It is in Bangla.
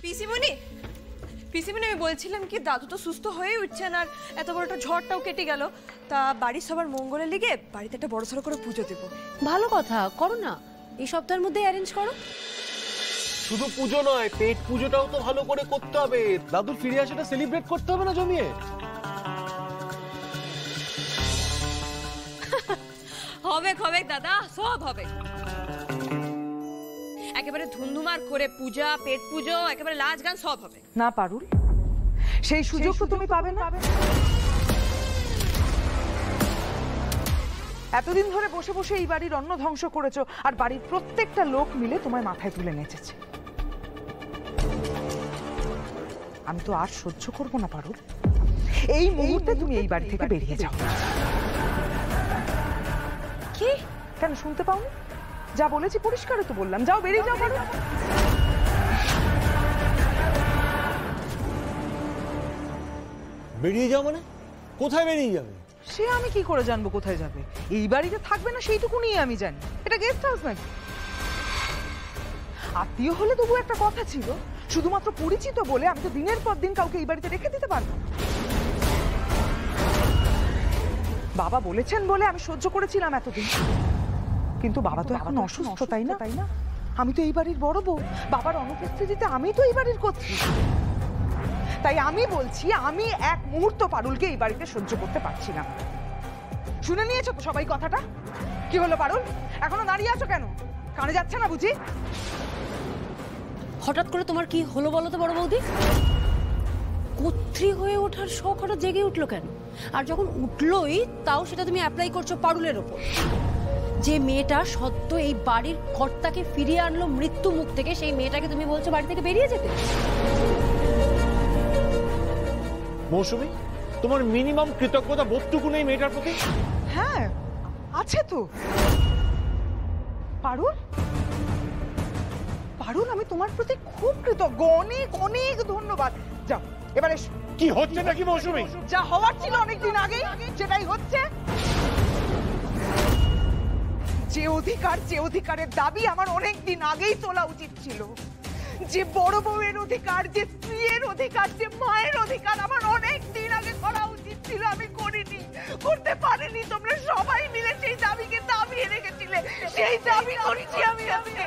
পিসিমণি পিসিমণি আমি বলছিলাম কি দাদু তো সুস্থ হয়ে উঠছেন আর এত বড় একটা ঝড়টাও কেটে গেল, তা বাড়ির সবার মঙ্গলের লিগে বাড়িতে একটা বড়সড় করে পুজো দেব। ভালো কথা, করো না, এই সপ্তাহের মধ্যে অ্যারেঞ্জ করো। শুধু পুজো নয়, পেট পুজোটাও তো ভালো করে করতে হবে। দাদুর ফিরে আসাটা সেলিব্রেট করতে হবে না জমিয়ে? হবে হবে দাদা, সব হবে। একেবারে ধুমধুমার করে পূজা, পেট পুজো, একেবারে নাচ গান সব হবে। না পারুল, সেই সুযোগ তো তুমি পাবে না। এতদিন ধরে বসে বসে এই বাড়ির অন্ন ধ্বংস করেছো, আর বাড়ির প্রত্যেকটা লোক মিলে তোমায় মাথায় তুলে নেচেছে। আমি তো আর সহ্য করব না পারুল। এই মুহূর্তে তুমি এই বাড়ি থেকে বেরিয়ে যাও। কি? কেন শুনতে পাওনি? যা বলেছি পরিষ্কার তো বললাম, যাও বেরিয়ে যাও পারুল। বেরিয়ে যাও মানে? কোথায় বেরিয়ে যাবে? সে আমি কি করে জানবো কোথায় যাবে? এই বাড়িতে থাকবে না সেইটুকুনি আমি জানি। এটা গেস্ট হাউস নাকি? আত্মীয় হলে তবু একটা কথা ছিল, শুধুমাত্র পরিচিত বলে আমি তো দিনের পর দিন কাউকে এই বাড়িতে রেখে দিতে পারবো না। বাবা বলেছেন বলে আমি সহ্য করেছিলাম এতদিন, কিন্তু বাবা তো এখন অসুস্থ, তাই না? আমি তো এই বাড়ির বড় বউ, বাবার অনুপস্থিতিতে আমি তো এই বাড়ির কর্ত্রী। তাই আমি বলছি, আমি এক মুহূর্ত পারুলকে এই বাড়িতে সহ্য করতে পারছি না। শুনে নিয়েছো তো সবাই কথাটা? কি হলো পারুল, এখনো দাঁড়িয়ে আছো কেন? কানে যাচ্ছে না বুঝি? হঠাৎ করে তোমার কি হলো বলো তো বড় বৌদি? কর্ত্রী হয়ে ওঠার শখ হঠাৎ জেগে উঠলো কেন? আর যখন উঠলোই তাও সেটা তুমি অ্যাপ্লাই করছো পারুলের ওপর। যে মেয়েটা সদ্য এই বাড়ির কর্তাকে ফিরিয়ে আনলো মৃত্যু মুখ থেকে, সেই মেয়েটাকে তুমি বলছো বাড়ি থেকে বেরিয়ে যেতে। মৌসুমী, তোমার মিনিমাম কৃতজ্ঞতা বোধটুকু নেই মেয়েটার প্রতি? হ্যাঁ আছে তো পারুল। পারুল, আমি তোমার প্রতি খুব কৃতজ্ঞ, অনেক অনেক ধন্যবাদ। যাও এবারে। কি হচ্ছে নাকি মৌসুমী? যা হওয়ার ছিল অনেকদিন আগেই সেটাই হচ্ছে। যে অধিকারের দাবি আমার অনেকদিন আগেই তোলা উচিত ছিল, যে বড় বউয়ের অধিকার, যে স্ত্রীর অধিকার, যে মায়ের অধিকার আমার অনেক দিন আগে করা উচিত ছিল, আমি করিনি, করতে পারিনি। তোমরা সবাই মিলে সেই দাবিকে দাবিয়ে রেখেছিলে, সেই দাবি করছি আমি আজকে।